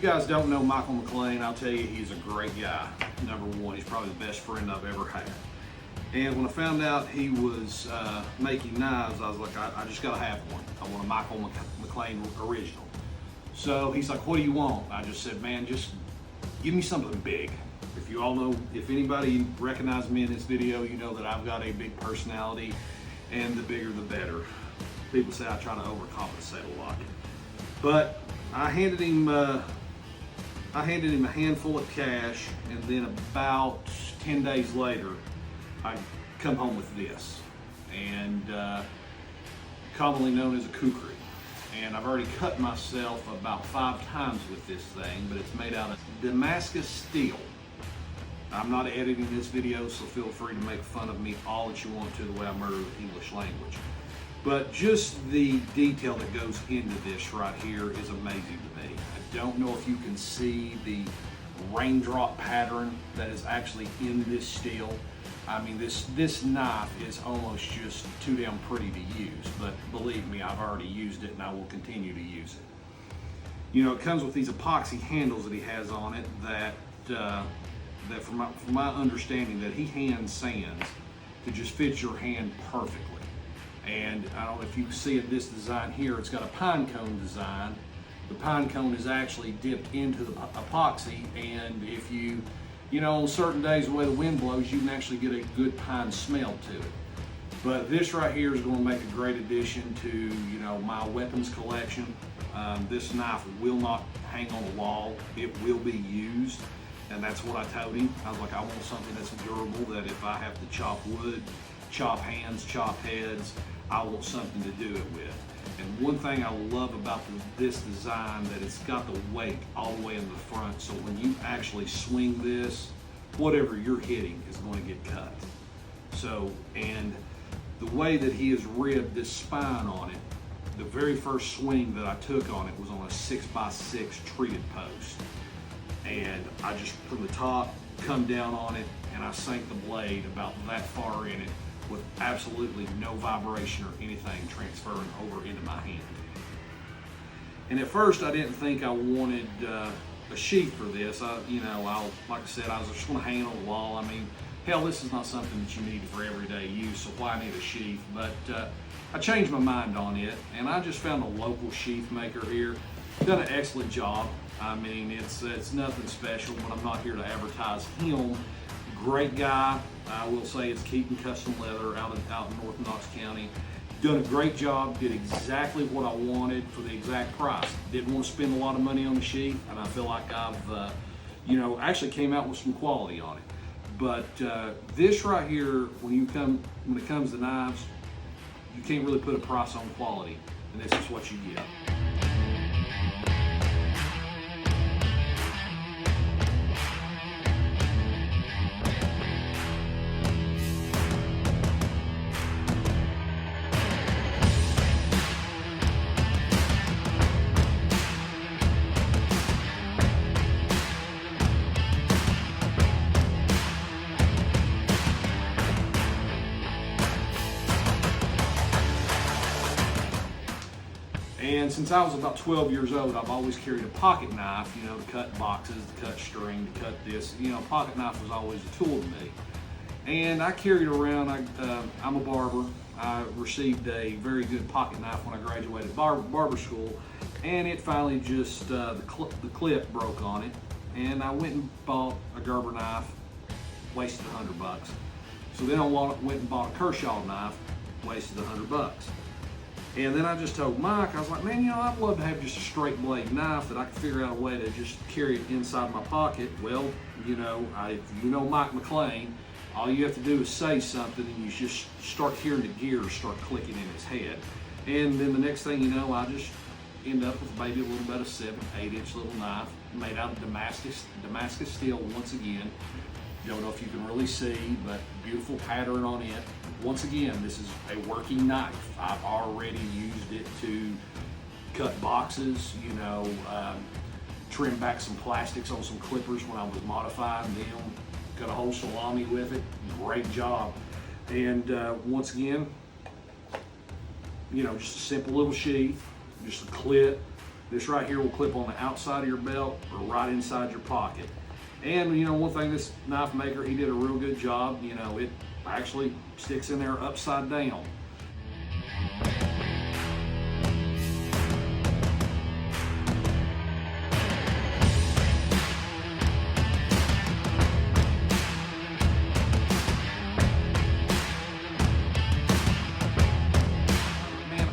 guys don't know Michael McLean, I'll tell you, he's a great guy. Number one, he's probably the best friend I've ever had. And when I found out he was making knives, I was like, I just gotta have one. I want a Michael McLean original. So he's like, what do you want? I just said, man, just give me something big. If you all know, if anybody recognizes me in this video, you know that I've got a big personality, and the bigger the better. People say I try to overcompensate a lot. But I handed him a handful of cash, and then about 10 days later, I come home with this, and commonly known as a kukri. And I've already cut myself about 5 times with this thing, but it's made out of Damascus steel. I'm not editing this video, so feel free to make fun of me all that you want to, the way I murder the English language. But just the detail that goes into this right here is amazing to me. I don't know if you can see the raindrop pattern that is actually in this steel. I mean, this knife is almost just too damn pretty to use, but believe me, I've already used it and I will continue to use it. You know, it comes with these epoxy handles that he has on it that from my understanding, that he hand sands to just fit your hand perfectly. And I don't know if you see in this design here, it's got a pine cone design. The pine cone is actually dipped into the epoxy, and if you know, on certain days, the way the wind blows, you can actually get a good pine smell to it. But this right here is going to make a great addition to, you know, my weapons collection. This knife will not hang on the wall. It will be used, and that's what I told him. I was like, I want something that's durable, that if I have to chop wood, chop hands, chop heads, I want something to do it with. And one thing I love about this design, that it's got the weight all the way in the front, so when you actually swing this, whatever you're hitting is going to get cut. So, and the way that he has ribbed this spine on it, the very first swing that I took on it was on a 6x6 treated post. And I just, from the top, come down on it, and I sank the blade about that far in it, with absolutely no vibration or anything transferring over into my hand. And at first I didn't think I wanted a sheath for this. Like I said, I was just going to hang it on the wall. I mean, hell, this is not something that you need for everyday use, so why need a sheath? But I changed my mind on it, and I just found a local sheath maker here. Done an excellent job. I mean, it's nothing special, but I'm not here to advertise him. Great guy. I will say it's Keaton Custom Leather out in North Knox County. Done a great job, did exactly what I wanted for the exact price. Didn't want to spend a lot of money on the sheath, and I feel like I've, actually came out with some quality on it. But this right here, when it comes to knives, you can't really put a price on quality, and this is what you get. And since I was about 12 years old, I've always carried a pocket knife, you know, to cut boxes, to cut string, to cut this. You know, pocket knife was always a tool to me. And I carried around, I'm a barber. I received a very good pocket knife when I graduated barber school, and it finally just, the clip broke on it. And I went and bought a Gerber knife, wasted $100. So then I went and bought a Kershaw knife, wasted $100. And then I just told Mike, I was like, man, you know, I'd love to have just a straight blade knife that I could figure out a way to just carry it inside my pocket. Well, you know, if you know Mike McLean, all you have to do is say something, and you just start hearing the gears start clicking in his head. And then the next thing you know, I just end up with maybe a little bit of 7-8 inch little knife made out of Damascus steel once again. Don't know if you can really see, but beautiful pattern on it. Once again, this is a working knife. I've already used it to cut boxes, you know, trim back some plastics on some clippers when I was modifying them, cut a whole salami with it. Great job. And once again, you know, just a simple little sheath, just a clip, This right here will clip on the outside of your belt or right inside your pocket. And you know, one thing, this knife maker, he did a real good job. You know, it actually sticks in there upside down. Man,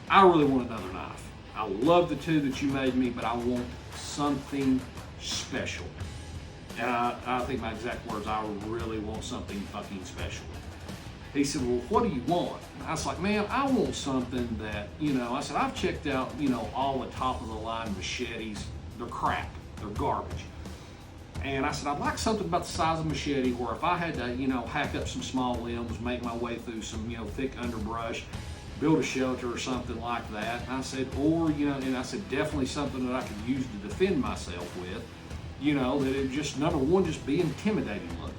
I really want another knife. I love the two that you made me, but I want something special. And I think my exact words, I really want something fucking special. He said, well, what do you want? And I was like, man, I want something that, you know, I said, I've checked out, you know, all the top of the line machetes. They're crap, they're garbage. And I said, I'd like something about the size of a machete where if I had to, you know, hack up some small limbs, make my way through some, you know, thick underbrush, build a shelter or something like that. And I said, or, you know, and I said, definitely something that I could use to defend myself with. You know, that it just, number one, just be intimidating looking.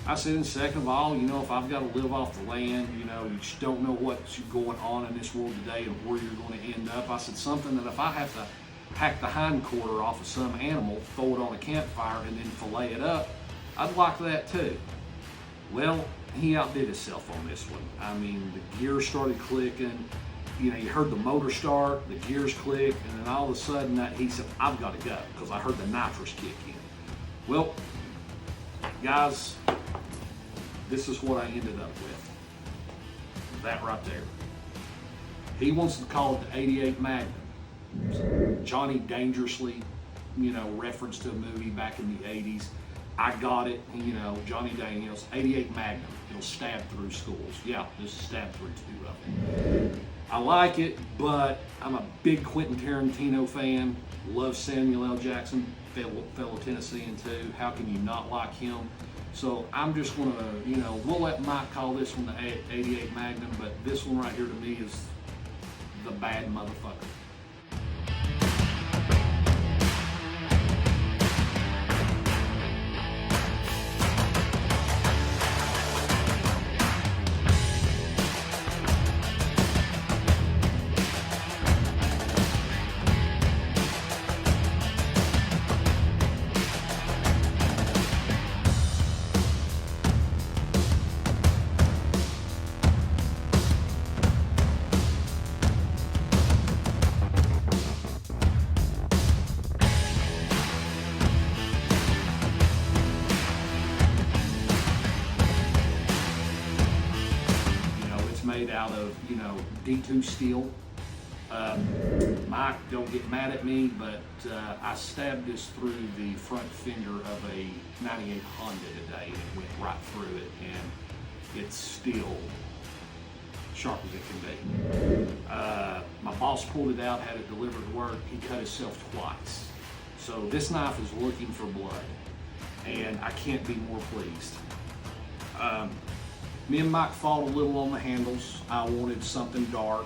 I said, and second of all, you know, if I've got to live off the land, you know, you just don't know what's going on in this world today and where you're going to end up. I said, something that if I have to hack the hind quarter off of some animal, throw it on a campfire, and then fillet it up, I'd like that too. Well, he outdid himself on this one. I mean, the gears started clicking. You know, you heard the motor start, the gears click, and then all of a sudden he said, I've got to go, because I heard the nitrous kick in. Well, guys, this is what I ended up with. That right there. He wants to call it the 88 Magnum. Johnny Dangerously, you know, reference to a movie back in the 80s. I got it, you know, Johnny Daniels, 88 Magnum. It'll stab through schools. Yeah, this is stab through two of them. I like it, but I'm a big Quentin Tarantino fan. Love Samuel L. Jackson, fellow Tennessean too. How can you not like him? So I'm just gonna, you know, we'll let Mike call this one the 88 Magnum, but this one right here to me is the bad motherfucker. Made out of, you know, D2 steel. Mike, don't get mad at me, but I stabbed this through the front fender of a 98 Honda today, and it went right through it, and it's still sharp as it can be. My boss pulled it out, had it delivered to work. He cut himself twice. So this knife is looking for blood, and I can't be more pleased. Me and Mike fought a little on the handles. I wanted something darker,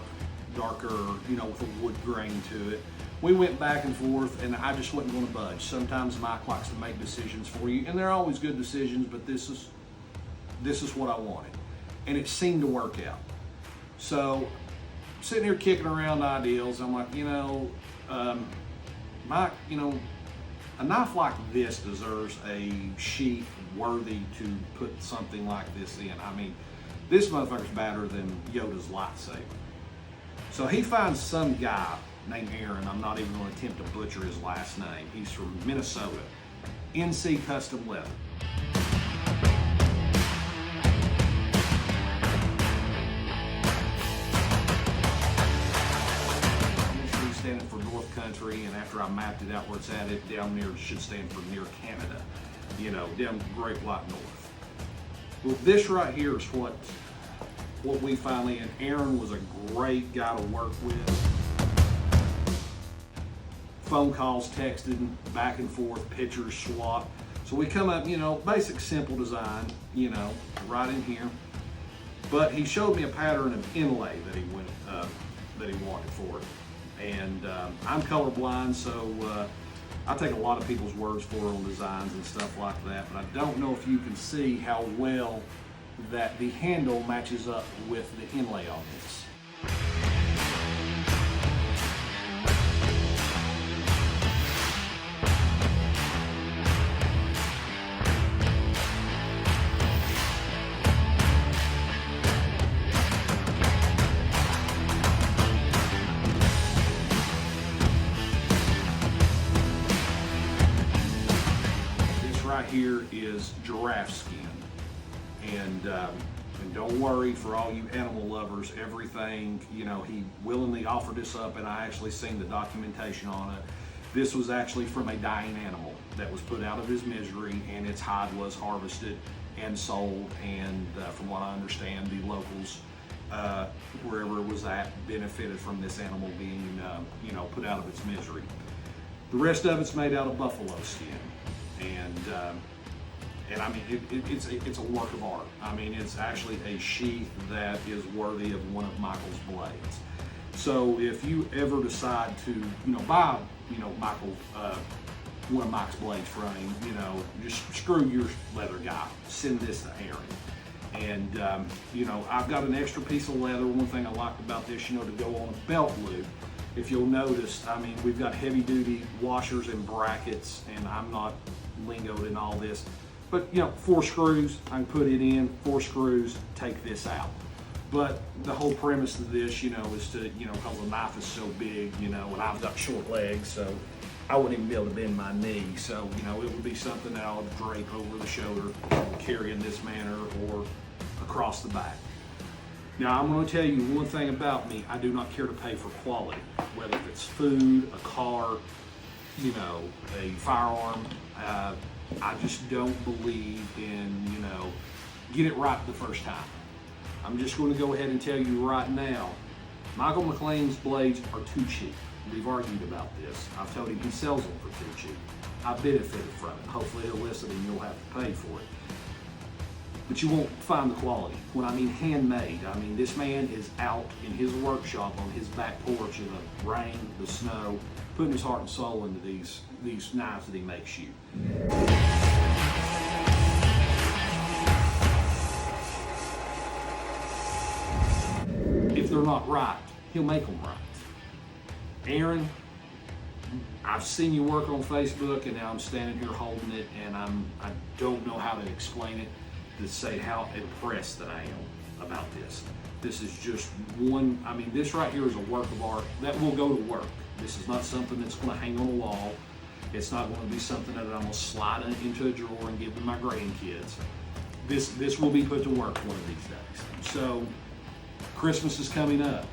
you know, with a wood grain to it. We went back and forth, and I just wasn't going to budge. Sometimes Mike likes to make decisions for you, and they're always good decisions, but this is what I wanted. And it seemed to work out. So, sitting here kicking around ideals, I'm like, you know, Mike, you know, a knife like this deserves a sheath worthy to put something like this in. I mean, this motherfucker's better than Yoda's lightsaber. So he finds some guy named Aaron. I'm not even going to attempt to butcher his last name. He's from Minnesota. NC Custom Leather. Standing for North Country, and after I mapped it out where it's at, it down near should stand for near Canada, you know, down the Great White North. Well, this right here is what we finally, and Aaron was a great guy to work with. Phone calls, texting, back and forth, pictures, swap. So we come up, you know, basic simple design, you know, right in here. But he showed me a pattern of inlay that he wanted for it. And I'm colorblind, so I take a lot of people's words for it on designs and stuff like that, but I don't know if you can see how well that the handle matches up with the inlay on this. right here is giraffe skin. And don't worry, for all you animal lovers, everything, you know, he willingly offered this up, and I actually seen the documentation on it. This was actually from a dying animal that was put out of his misery, and its hide was harvested and sold, and from what I understand, the locals, wherever it was at, benefited from this animal being, you know, put out of its misery. The rest of it's made out of buffalo skin, and I mean, it's a work of art. I mean, it's actually a sheath that is worthy of one of Michael's blades. So if you ever decide to, you know, buy, you know, one of Mike's blades from him, you know, just screw your leather guy. Send this to Aaron. And, you know, I've got an extra piece of leather. One thing I liked about this, you know, to go on a belt loop. If you'll notice, I mean, we've got heavy duty washers and brackets, and I'm not lingoed in all this. But, you know, 4 screws, I can put it in, 4 screws, take this out. But the whole premise of this, you know, is to, you know, because the knife is so big, you know, and I've got short legs, so I wouldn't even be able to bend my knee. So, you know, it would be something that I would drape over the shoulder, carry in this manner, or across the back. Now, I'm going to tell you one thing about me. I do not care to pay for quality, whether it's food, a car, you know, a firearm. I just don't believe in, you know, get it right the first time. I'm just going to go ahead and tell you right now, Michael McLean's blades are too cheap. We've argued about this. I've told him he sells them for too cheap. I benefited from it. Hopefully he'll listen and you'll have to pay for it. But you won't find the quality. When I mean handmade, I mean this man is out in his workshop on his back porch in the rain, the snow, putting his heart and soul into these knives that he makes you. If they're not right, he'll make them right. Aaron, I've seen you work on Facebook, and now I'm standing here holding it, and I don't know how to explain it to say how impressed that I am about this. This is just one, I mean, this right here is a work of art that will go to work. This is not something that's going to hang on a wall. It's not going to be something that I'm going to slide into a drawer and give to my grandkids. This will be put to work one of these days. So Christmas is coming up,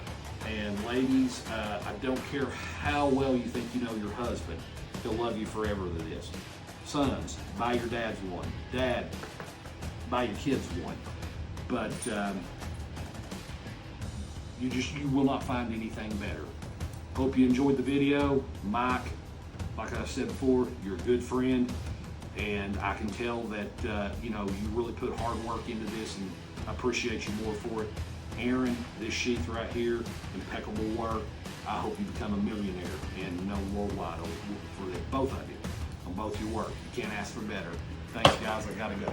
and ladies, I don't care how well you think you know your husband, he'll love you forever to this. Sons, buy your dads one. Dad, buy your kids one. But you will not find anything better. Hope you enjoyed the video. Mike, like I said before, you're a good friend, and I can tell that you know, you really put hard work into this, and I appreciate you more for it. Aaron, this sheath right here, impeccable work. I hope you become a millionaire and known worldwide for both of you, on both your work. You can't ask for better. Thanks, guys. I gotta go.